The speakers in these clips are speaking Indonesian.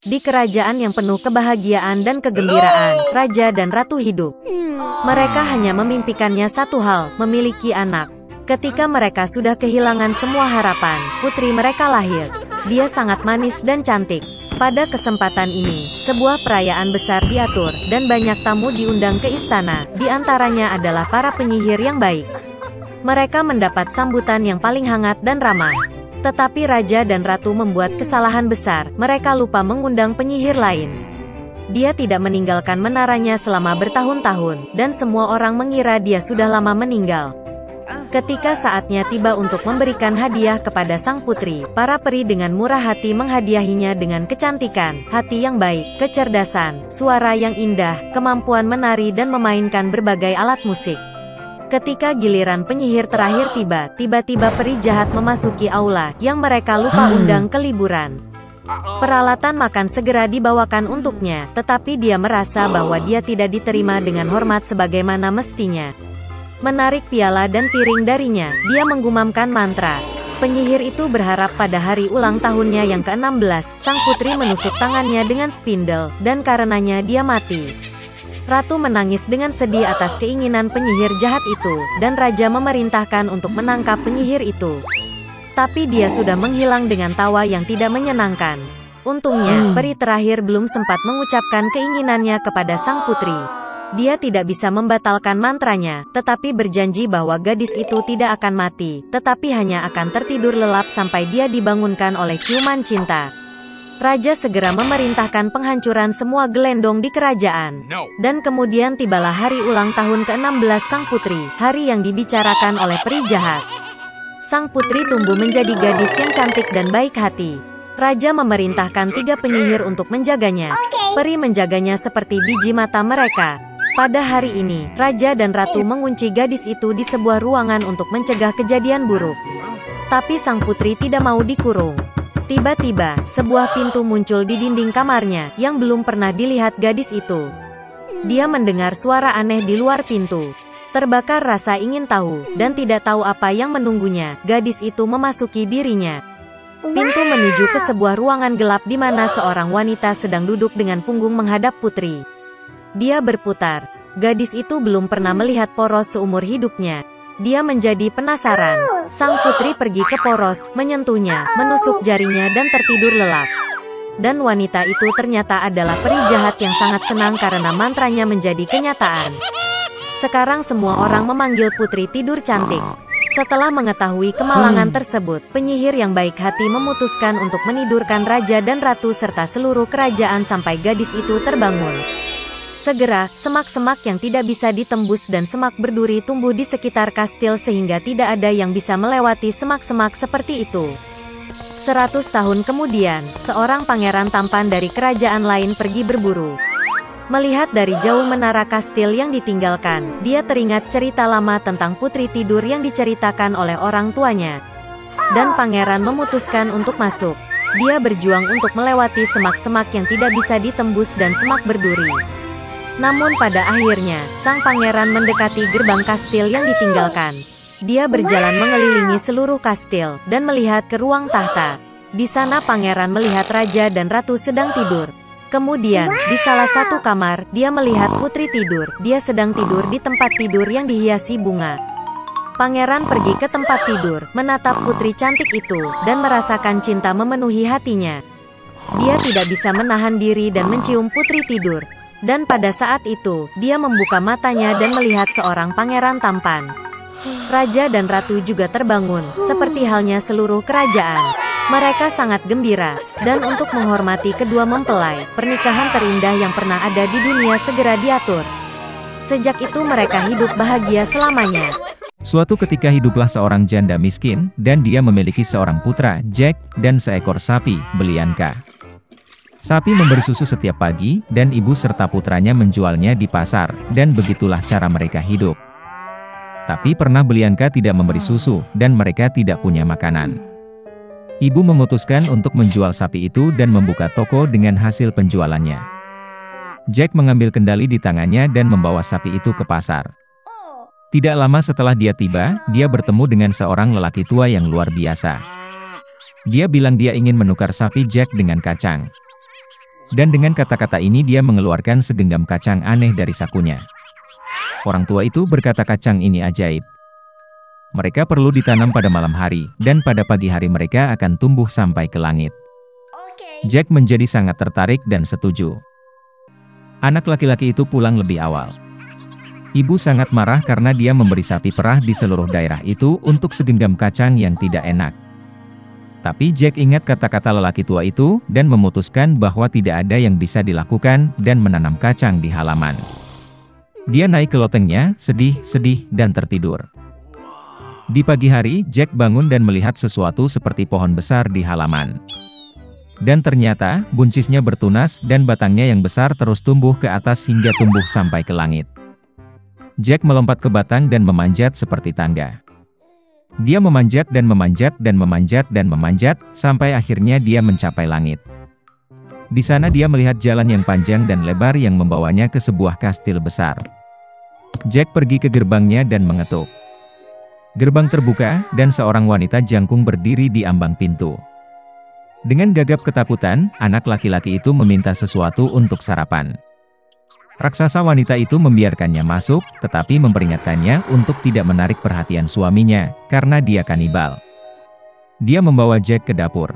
Di kerajaan yang penuh kebahagiaan dan kegembiraan, raja dan ratu hidup. Mereka hanya memimpikannya satu hal, memiliki anak. Ketika mereka sudah kehilangan semua harapan, putri mereka lahir. Dia sangat manis dan cantik. Pada kesempatan ini, sebuah perayaan besar diatur, dan banyak tamu diundang ke istana, di antaranya adalah para penyihir yang baik. Mereka mendapat sambutan yang paling hangat dan ramah. Tetapi raja dan ratu membuat kesalahan besar, mereka lupa mengundang penyihir lain. Dia tidak meninggalkan menaranya selama bertahun-tahun, dan semua orang mengira dia sudah lama meninggal. Ketika saatnya tiba untuk memberikan hadiah kepada sang putri, para peri dengan murah hati menghadiahinya dengan kecantikan, hati yang baik, kecerdasan, suara yang indah, kemampuan menari dan memainkan berbagai alat musik. Ketika giliran penyihir terakhir tiba, tiba-tiba peri jahat memasuki aula, yang mereka lupa undang ke liburan. Peralatan makan segera dibawakan untuknya, tetapi dia merasa bahwa dia tidak diterima dengan hormat sebagaimana mestinya. Menarik piala dan piring darinya, dia menggumamkan mantra. Penyihir itu berharap pada hari ulang tahunnya yang ke-16, sang putri menusuk tangannya dengan spindle, dan karenanya dia mati. Ratu menangis dengan sedih atas keinginan penyihir jahat itu, dan raja memerintahkan untuk menangkap penyihir itu. Tapi dia sudah menghilang dengan tawa yang tidak menyenangkan. Untungnya, peri terakhir belum sempat mengucapkan keinginannya kepada sang putri. Dia tidak bisa membatalkan mantranya, tetapi berjanji bahwa gadis itu tidak akan mati, tetapi hanya akan tertidur lelap sampai dia dibangunkan oleh ciuman cinta. Raja segera memerintahkan penghancuran semua gelendong di kerajaan. Dan kemudian tibalah hari ulang tahun ke-16 sang putri, hari yang dibicarakan oleh peri jahat. Sang putri tumbuh menjadi gadis yang cantik dan baik hati. Raja memerintahkan 3 penyihir untuk menjaganya. Peri menjaganya seperti biji mata mereka. Pada hari ini, raja dan ratu mengunci gadis itu di sebuah ruangan untuk mencegah kejadian buruk. Tapi sang putri tidak mau dikurung. Tiba-tiba, sebuah pintu muncul di dinding kamarnya, yang belum pernah dilihat gadis itu. Dia mendengar suara aneh di luar pintu. Terbakar rasa ingin tahu, dan tidak tahu apa yang menunggunya, gadis itu memasuki dirinya. Pintu menuju ke sebuah ruangan gelap di mana seorang wanita sedang duduk dengan punggung menghadap putri. Dia berputar. Gadis itu belum pernah melihat poros seumur hidupnya. Dia menjadi penasaran. Sang putri pergi ke poros, menyentuhnya, menusuk jarinya dan tertidur lelap. Dan wanita itu ternyata adalah peri jahat yang sangat senang karena mantranya menjadi kenyataan. Sekarang semua orang memanggil putri tidur cantik. Setelah mengetahui kemalangan tersebut, penyihir yang baik hati memutuskan untuk menidurkan raja dan ratu serta seluruh kerajaan sampai gadis itu terbangun. Segera, semak-semak yang tidak bisa ditembus dan semak berduri tumbuh di sekitar kastil sehingga tidak ada yang bisa melewati semak-semak seperti itu. 100 tahun kemudian, seorang pangeran tampan dari kerajaan lain pergi berburu. Melihat dari jauh menara kastil yang ditinggalkan, dia teringat cerita lama tentang putri tidur yang diceritakan oleh orang tuanya. Dan pangeran memutuskan untuk masuk. Dia berjuang untuk melewati semak-semak yang tidak bisa ditembus dan semak berduri. Namun pada akhirnya, sang pangeran mendekati gerbang kastil yang ditinggalkan. Dia berjalan mengelilingi seluruh kastil, dan melihat ke ruang tahta. Di sana pangeran melihat raja dan ratu sedang tidur. Kemudian, di salah satu kamar, dia melihat putri tidur. Dia sedang tidur di tempat tidur yang dihiasi bunga. Pangeran pergi ke tempat tidur, menatap putri cantik itu, dan merasakan cinta memenuhi hatinya. Dia tidak bisa menahan diri dan mencium putri tidur. Dan pada saat itu, dia membuka matanya dan melihat seorang pangeran tampan. Raja dan ratu juga terbangun, seperti halnya seluruh kerajaan. Mereka sangat gembira, dan untuk menghormati kedua mempelai, pernikahan terindah yang pernah ada di dunia segera diatur. Sejak itu mereka hidup bahagia selamanya. Suatu ketika hiduplah seorang janda miskin, dan dia memiliki seorang putra, Jack, dan seekor sapi, Belianka. Sapi memberi susu setiap pagi, dan ibu serta putranya menjualnya di pasar, dan begitulah cara mereka hidup. Tapi pernah Belianka tidak memberi susu, dan mereka tidak punya makanan. Ibu memutuskan untuk menjual sapi itu dan membuka toko dengan hasil penjualannya. Jack mengambil kendali di tangannya dan membawa sapi itu ke pasar. Tidak lama setelah dia tiba, dia bertemu dengan seorang lelaki tua yang luar biasa. Dia bilang dia ingin menukar sapi Jack dengan kacang. Dan dengan kata-kata ini dia mengeluarkan segenggam kacang aneh dari sakunya. Orang tua itu berkata kacang ini ajaib. Mereka perlu ditanam pada malam hari, dan pada pagi hari mereka akan tumbuh sampai ke langit. Jack menjadi sangat tertarik dan setuju. Anak laki-laki itu pulang lebih awal. Ibu sangat marah karena dia memberi sapi perah di seluruh daerah itu untuk segenggam kacang yang tidak enak. Tapi Jack ingat kata-kata lelaki tua itu, dan memutuskan bahwa tidak ada yang bisa dilakukan, dan menanam kacang di halaman. Dia naik ke lotengnya, sedih, dan tertidur. Di pagi hari, Jack bangun dan melihat sesuatu seperti pohon besar di halaman. Dan ternyata, buncisnya bertunas, dan batangnya yang besar terus tumbuh ke atas hingga tumbuh sampai ke langit. Jack melompat ke batang dan memanjat seperti tangga. Dia memanjat dan memanjat dan memanjat dan memanjat, sampai akhirnya dia mencapai langit. Di sana dia melihat jalan yang panjang dan lebar yang membawanya ke sebuah kastil besar. Jack pergi ke gerbangnya dan mengetuk. Gerbang terbuka, dan seorang wanita jangkung berdiri di ambang pintu. Dengan gagap ketakutan, anak laki-laki itu meminta sesuatu untuk sarapan. Raksasa wanita itu membiarkannya masuk, tetapi memperingatkannya untuk tidak menarik perhatian suaminya, karena dia kanibal. Dia membawa Jack ke dapur.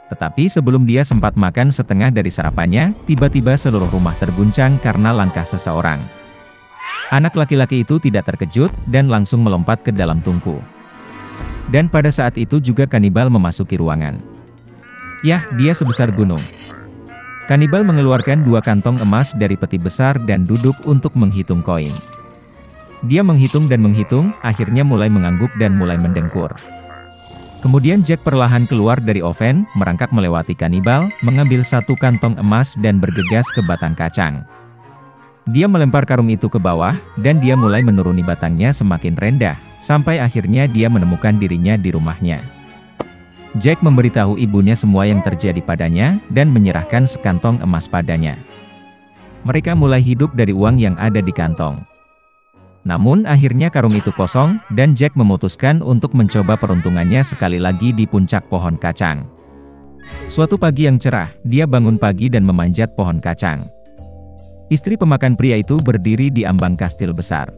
Tetapi sebelum dia sempat makan setengah dari sarapannya, tiba-tiba seluruh rumah terguncang karena langkah seseorang. Anak laki-laki itu tidak terkejut, dan langsung melompat ke dalam tungku. Dan pada saat itu juga kanibal memasuki ruangan. Yah, dia sebesar gunung. Kanibal mengeluarkan 2 kantong emas dari peti besar dan duduk untuk menghitung koin. Dia menghitung dan menghitung, akhirnya mulai mengangguk dan mulai mendengkur. Kemudian Jack perlahan keluar dari oven, merangkak melewati kanibal, mengambil 1 kantong emas dan bergegas ke batang kacang. Dia melempar karung itu ke bawah, dan dia mulai menuruni batangnya semakin rendah, sampai akhirnya dia menemukan dirinya di rumahnya. Jack memberitahu ibunya semua yang terjadi padanya, dan menyerahkan sekantong emas padanya. Mereka mulai hidup dari uang yang ada di kantong. Namun akhirnya karung itu kosong, dan Jack memutuskan untuk mencoba peruntungannya sekali lagi di puncak pohon kacang. Suatu pagi yang cerah, dia bangun pagi dan memanjat pohon kacang. Istri pemakan pria itu berdiri di ambang kastil besar.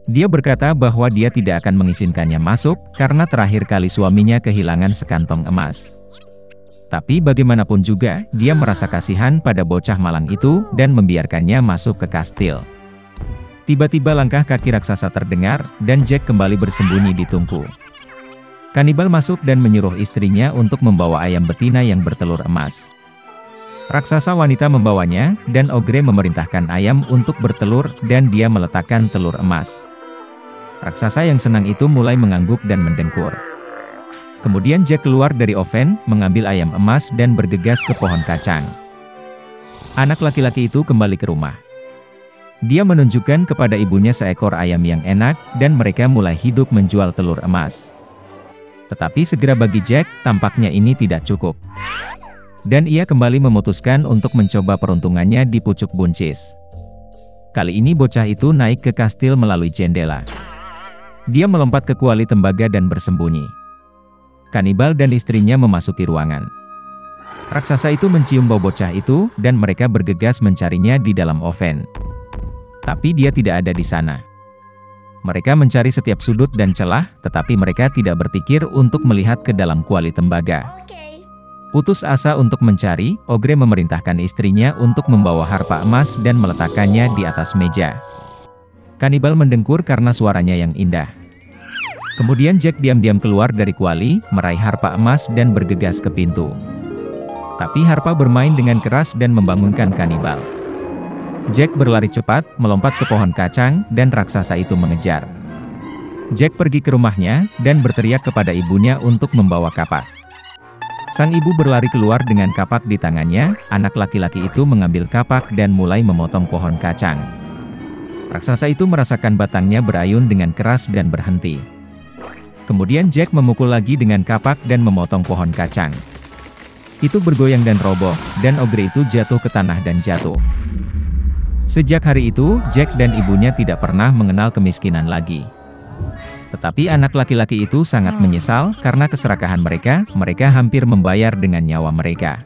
Dia berkata bahwa dia tidak akan mengizinkannya masuk, karena terakhir kali suaminya kehilangan sekantong emas. Tapi bagaimanapun juga, dia merasa kasihan pada bocah malang itu, dan membiarkannya masuk ke kastil. Tiba-tiba langkah kaki raksasa terdengar, dan Jack kembali bersembunyi di tungku. Kanibal masuk dan menyuruh istrinya untuk membawa ayam betina yang bertelur emas. Raksasa wanita membawanya, dan Ogre memerintahkan ayam untuk bertelur, dan dia meletakkan telur emas. Raksasa yang senang itu mulai mengangguk dan mendengkur. Kemudian Jack keluar dari oven, mengambil ayam emas dan bergegas ke pohon kacang. Anak laki-laki itu kembali ke rumah. Dia menunjukkan kepada ibunya seekor ayam yang enak, dan mereka mulai hidup menjual telur emas. Tetapi segera bagi Jack, tampaknya ini tidak cukup. Dan ia kembali memutuskan untuk mencoba peruntungannya di pucuk buncis. Kali ini bocah itu naik ke kastil melalui jendela. Dia melompat ke kuali tembaga dan bersembunyi. Kanibal dan istrinya memasuki ruangan. Raksasa itu mencium bau bocah itu, dan mereka bergegas mencarinya di dalam oven. Tapi dia tidak ada di sana. Mereka mencari setiap sudut dan celah, tetapi mereka tidak berpikir untuk melihat ke dalam kuali tembaga. Putus asa untuk mencari, Ogre memerintahkan istrinya untuk membawa harpa emas dan meletakkannya di atas meja. Kanibal mendengkur karena suaranya yang indah. Kemudian Jack diam-diam keluar dari kuali, meraih harpa emas dan bergegas ke pintu. Tapi harpa bermain dengan keras dan membangunkan kanibal. Jack berlari cepat, melompat ke pohon kacang, dan raksasa itu mengejar. Jack pergi ke rumahnya, dan berteriak kepada ibunya untuk membawa kapak. Sang ibu berlari keluar dengan kapak di tangannya, anak laki-laki itu mengambil kapak dan mulai memotong pohon kacang. Raksasa itu merasakan batangnya berayun dengan keras dan berhenti. Kemudian Jack memukul lagi dengan kapak dan memotong pohon kacang. Itu bergoyang dan roboh, dan Ogre itu jatuh ke tanah dan jatuh. Sejak hari itu, Jack dan ibunya tidak pernah mengenal kemiskinan lagi. Tetapi anak laki-laki itu sangat menyesal karena keserakahan mereka hampir membayar dengan nyawa mereka.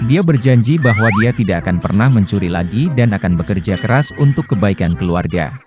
Dia berjanji bahwa dia tidak akan pernah mencuri lagi dan akan bekerja keras untuk kebaikan keluarga.